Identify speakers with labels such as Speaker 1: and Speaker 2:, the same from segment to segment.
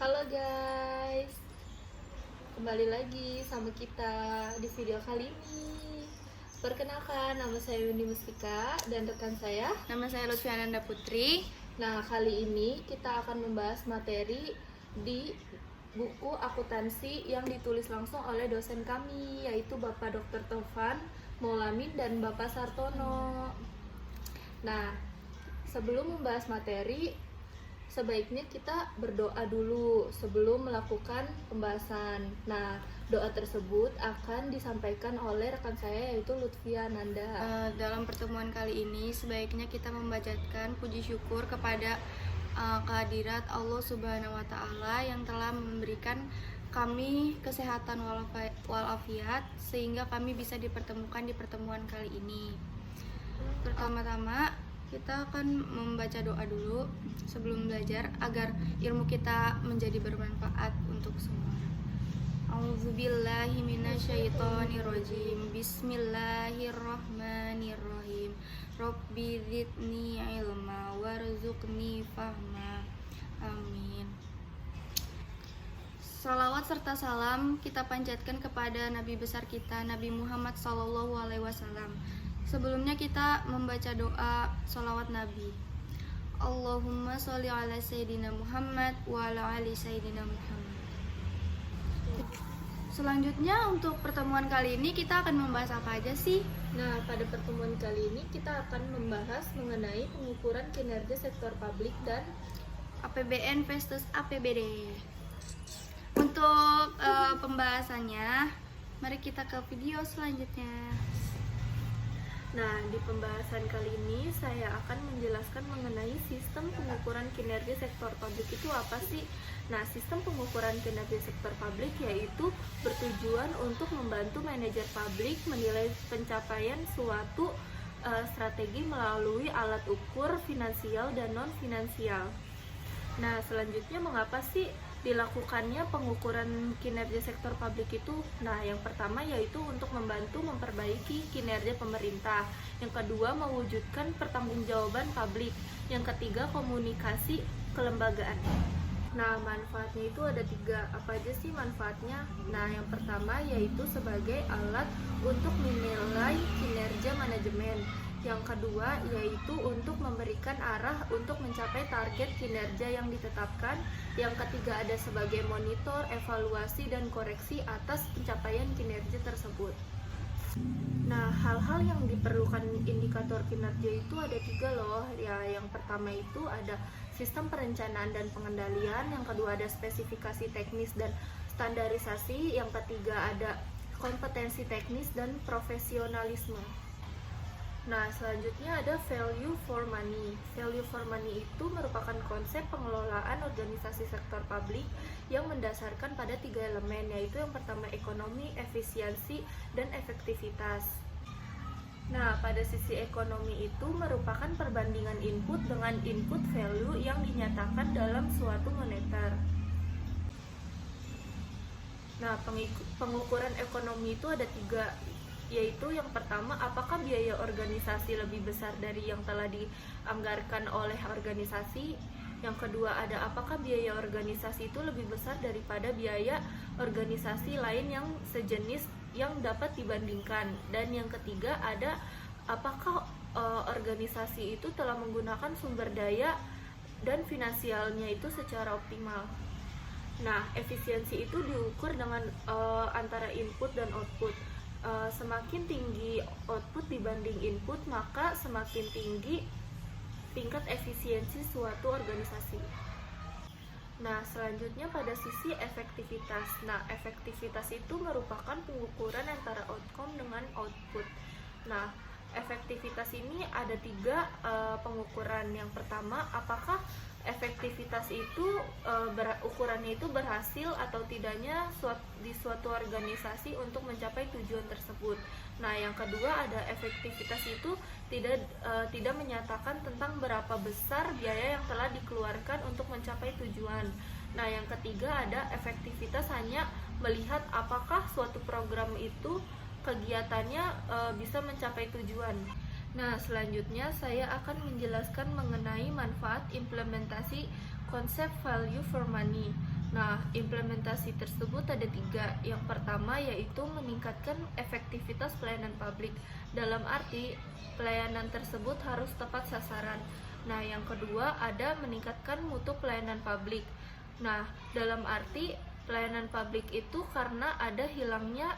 Speaker 1: Halo guys, kembali lagi sama kita di video kali ini. Perkenalkan, nama saya Windy Mustika dan rekan saya.
Speaker 2: Nama saya Lutfiananda Putri.
Speaker 1: Nah, kali ini kita akan membahas materi di buku akuntansi yang ditulis langsung oleh dosen kami, yaitu Bapak Dr. Tovan Maulamin dan Bapak Sartono. Nah, sebelum membahas materi, sebaiknya kita berdoa dulu sebelum melakukan pembahasan. Nah, doa tersebut akan disampaikan oleh rekan saya yaitu Lutfiananda.
Speaker 2: Dalam pertemuan kali ini sebaiknya kita membacakan puji syukur kepada kehadirat Allah Subhanahu wa Ta'ala yang telah memberikan kami kesehatan walafiat sehingga kami bisa dipertemukan di pertemuan kali ini. Pertama-tama kita akan membaca doa dulu sebelum belajar agar ilmu kita menjadi bermanfaat untuk semua. A'udzubillahi minasyaitonirrajim. Bismillahirrahmanirrahim. Rabbi zidni ilma warzuqni fahma. Amin. Salawat serta salam kita panjatkan kepada Nabi besar kita, Nabi Muhammad SAW. Sebelumnya kita membaca doa salawat Nabi. Allahumma sholli ala Sayyidina Muhammad wa ala ali Sayyidina Muhammad. Selanjutnya untuk pertemuan kali ini kita akan membahas apa aja sih?
Speaker 1: Nah, pada pertemuan kali ini kita akan membahas mengenai pengukuran kinerja sektor publik dan
Speaker 2: APBN versus APBD. Untuk pembahasannya, mari kita ke video selanjutnya.
Speaker 1: Nah, di pembahasan kali ini saya akan menjelaskan mengenai sistem pengukuran kinerja sektor publik itu apa sih? Nah, sistem pengukuran kinerja sektor publik yaitu bertujuan untuk membantu manajer publik menilai pencapaian suatu strategi melalui alat ukur finansial dan non-finansial. Nah, selanjutnya mengapa sih dilakukannya pengukuran kinerja sektor publik itu? Nah, yang pertama yaitu untuk membantu memperbaiki kinerja pemerintah. Yang kedua, mewujudkan pertanggungjawaban publik. Yang ketiga, komunikasi kelembagaan. Nah, manfaatnya itu ada 3. Apa aja sih manfaatnya? Nah, yang pertama yaitu sebagai alat untuk menilai kinerja manajemen. Yang kedua yaitu untuk memberikan arah untuk mencapai target kinerja yang ditetapkan. Yang ketiga ada sebagai monitor, evaluasi, dan koreksi atas pencapaian kinerja tersebut. Nah, hal-hal yang diperlukan indikator kinerja itu ada 3 loh. Ya, yang pertama itu ada sistem perencanaan dan pengendalian. Yang kedua ada spesifikasi teknis dan standarisasi. Yang ketiga ada kompetensi teknis dan profesionalisme. Nah, selanjutnya ada value for money. Value for money itu merupakan konsep pengelolaan organisasi sektor publik yang mendasarkan pada 3 elemen, yaitu yang pertama ekonomi, efisiensi, dan efektivitas. Nah, pada sisi ekonomi itu merupakan perbandingan input dengan input value yang dinyatakan dalam suatu moneter. Nah, pengukuran ekonomi itu ada 3, yaitu yang pertama, apakah biaya organisasi lebih besar dari yang telah dianggarkan oleh organisasi. Yang kedua ada apakah biaya organisasi itu lebih besar daripada biaya organisasi lain yang sejenis yang dapat dibandingkan. Dan yang ketiga ada apakah organisasi itu telah menggunakan sumber daya dan finansialnya itu secara optimal. Nah, efisiensi itu diukur dengan antara input dan output. Semakin tinggi output dibanding input, maka semakin tinggi tingkat efisiensi suatu organisasi. Nah, selanjutnya pada sisi efektivitas. Nah, efektivitas itu merupakan pengukuran antara outcome dengan output. Nah, efektivitas ini ada 3 pengukuran. Yang pertama, apakah efektivitas itu ukurannya itu berhasil atau tidaknya di suatu organisasi untuk mencapai tujuan tersebut. Nah, yang kedua ada efektivitas itu tidak menyatakan tentang berapa besar biaya yang telah dikeluarkan untuk mencapai tujuan. Nah, yang ketiga ada efektivitas hanya melihat apakah suatu program itu kegiatannya bisa mencapai tujuan. Nah, selanjutnya saya akan menjelaskan mengenai manfaat implementasi konsep value for money. Nah, implementasi tersebut ada 3. Yang pertama yaitu meningkatkan efektivitas pelayanan publik. Dalam arti, pelayanan tersebut harus tepat sasaran. Nah, yang kedua ada meningkatkan mutu pelayanan publik. Nah, dalam arti pelayanan publik itu karena ada hilangnya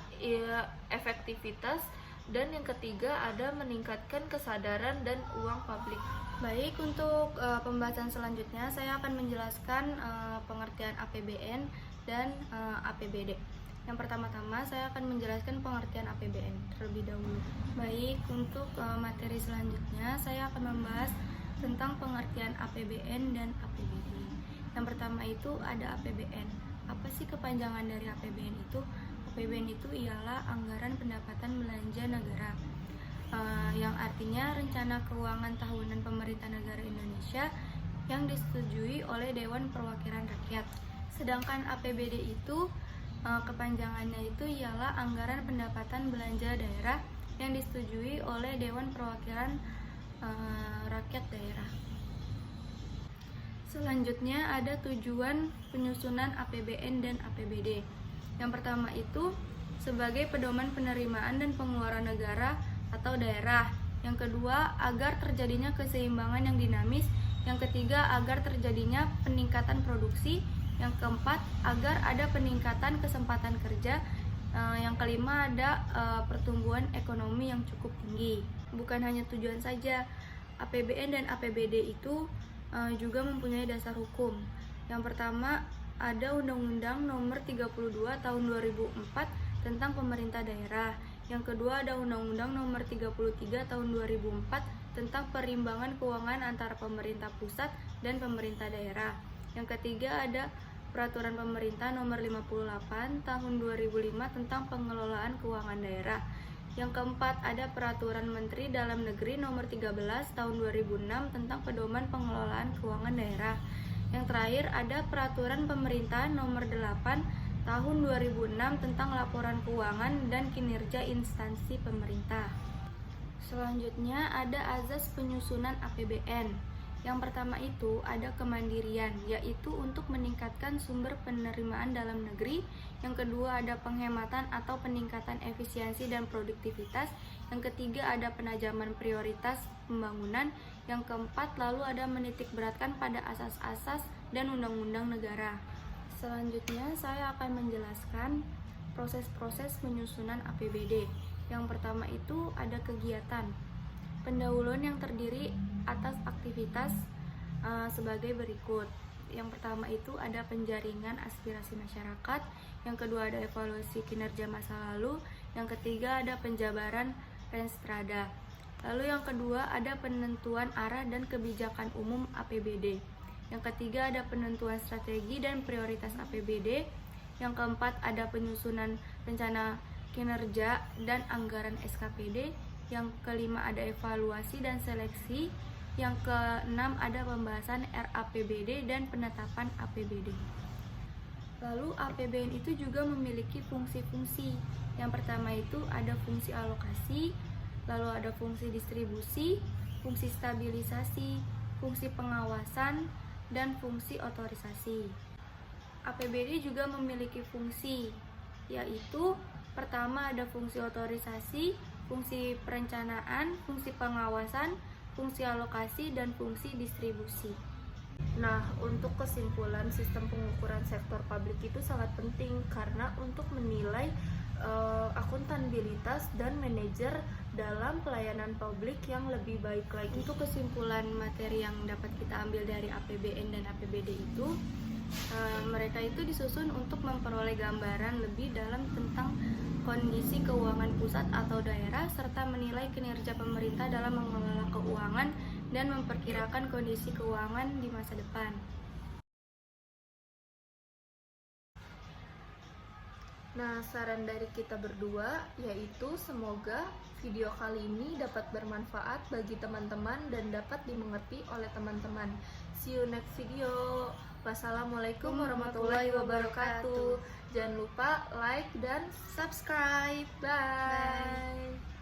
Speaker 1: efektivitas. Dan yang ketiga ada meningkatkan kesadaran dan uang publik.
Speaker 2: Baik, untuk pembahasan selanjutnya saya akan menjelaskan pengertian APBN dan APBD. Yang pertama-tama saya akan menjelaskan pengertian APBN terlebih dahulu. Baik, untuk materi selanjutnya saya akan membahas tentang pengertian APBN dan APBD. Yang pertama itu ada APBN. Apa sih kepanjangan dari APBN itu? APBN itu ialah anggaran pendapatan belanja negara, yang artinya rencana keuangan tahunan pemerintah negara Indonesia yang disetujui oleh Dewan Perwakilan Rakyat. Sedangkan APBD itu kepanjangannya itu ialah anggaran pendapatan belanja daerah yang disetujui oleh Dewan Perwakilan Rakyat Daerah. Selanjutnya ada tujuan penyusunan APBN dan APBD. Yang pertama itu sebagai pedoman penerimaan dan pengeluaran negara atau daerah. Yang kedua, agar terjadinya keseimbangan yang dinamis. Yang ketiga, agar terjadinya peningkatan produksi. Yang keempat, agar ada peningkatan kesempatan kerja. Yang kelima, ada pertumbuhan ekonomi yang cukup tinggi. Bukan hanya tujuan saja, APBN dan APBD itu juga mempunyai dasar hukum. Yang pertama, ada Undang-Undang Nomor 32 Tahun 2004 tentang Pemerintah Daerah. Yang kedua ada Undang-Undang Nomor 33 Tahun 2004 tentang perimbangan keuangan antara pemerintah pusat dan pemerintah daerah. Yang ketiga ada Peraturan Pemerintah Nomor 58 Tahun 2005 tentang pengelolaan keuangan daerah. Yang keempat ada Peraturan Menteri Dalam Negeri Nomor 13 Tahun 2006 tentang pedoman pengelolaan keuangan daerah. Yang terakhir ada Peraturan Pemerintah Nomor 8 Tahun 2006 tentang laporan keuangan dan kinerja instansi pemerintah. Selanjutnya ada azas penyusunan APBN. Yang pertama itu ada kemandirian, yaitu untuk meningkatkan sumber penerimaan dalam negeri. Yang kedua ada penghematan atau peningkatan efisiensi dan produktivitas. Yang ketiga ada penajaman prioritas pembangunan. Yang keempat lalu ada menitikberatkan pada asas-asas dan undang-undang negara. Selanjutnya saya akan menjelaskan proses-proses penyusunan APBD. Yang pertama itu ada kegiatan. Pendahuluan yang terdiri atas aktivitas sebagai berikut. Yang pertama itu ada penjaringan aspirasi masyarakat. Yang kedua ada evaluasi kinerja masa lalu. Yang ketiga ada penjabaran Renstrada. Lalu yang kedua ada penentuan arah dan kebijakan umum APBD. Yang ketiga ada penentuan strategi dan prioritas APBD. Yang keempat ada penyusunan rencana kinerja dan anggaran SKPD. Yang kelima ada evaluasi dan seleksi. Yang keenam ada pembahasan RAPBD dan penetapan APBD. Lalu APBN itu juga memiliki fungsi-fungsi. Yang pertama itu ada fungsi alokasi, lalu ada fungsi distribusi, fungsi stabilisasi, fungsi pengawasan, dan fungsi otorisasi. APBD juga memiliki fungsi, yaitu pertama ada fungsi otorisasi, fungsi perencanaan, fungsi pengawasan, fungsi alokasi, dan fungsi distribusi. Nah, untuk kesimpulan, sistem pengukuran sektor publik itu sangat penting karena untuk menilai akuntabilitas dan manajer dalam pelayanan publik yang lebih baik lagi. Untuk kesimpulan materi yang dapat kita ambil dari APBN dan APBD itu, mereka itu disusun untuk memperoleh gambaran lebih dalam tentang kondisi keuangan pusat atau daerah serta menilai kinerja pemerintah dalam mengelola keuangan dan memperkirakan kondisi keuangan di masa depan. Nah, saran dari kita berdua yaitu semoga video kali ini dapat bermanfaat bagi teman-teman dan dapat dimengerti oleh teman-teman. See you next video. Wassalamualaikum warahmatullahi wabarakatuh. Jangan lupa like dan subscribe. Bye.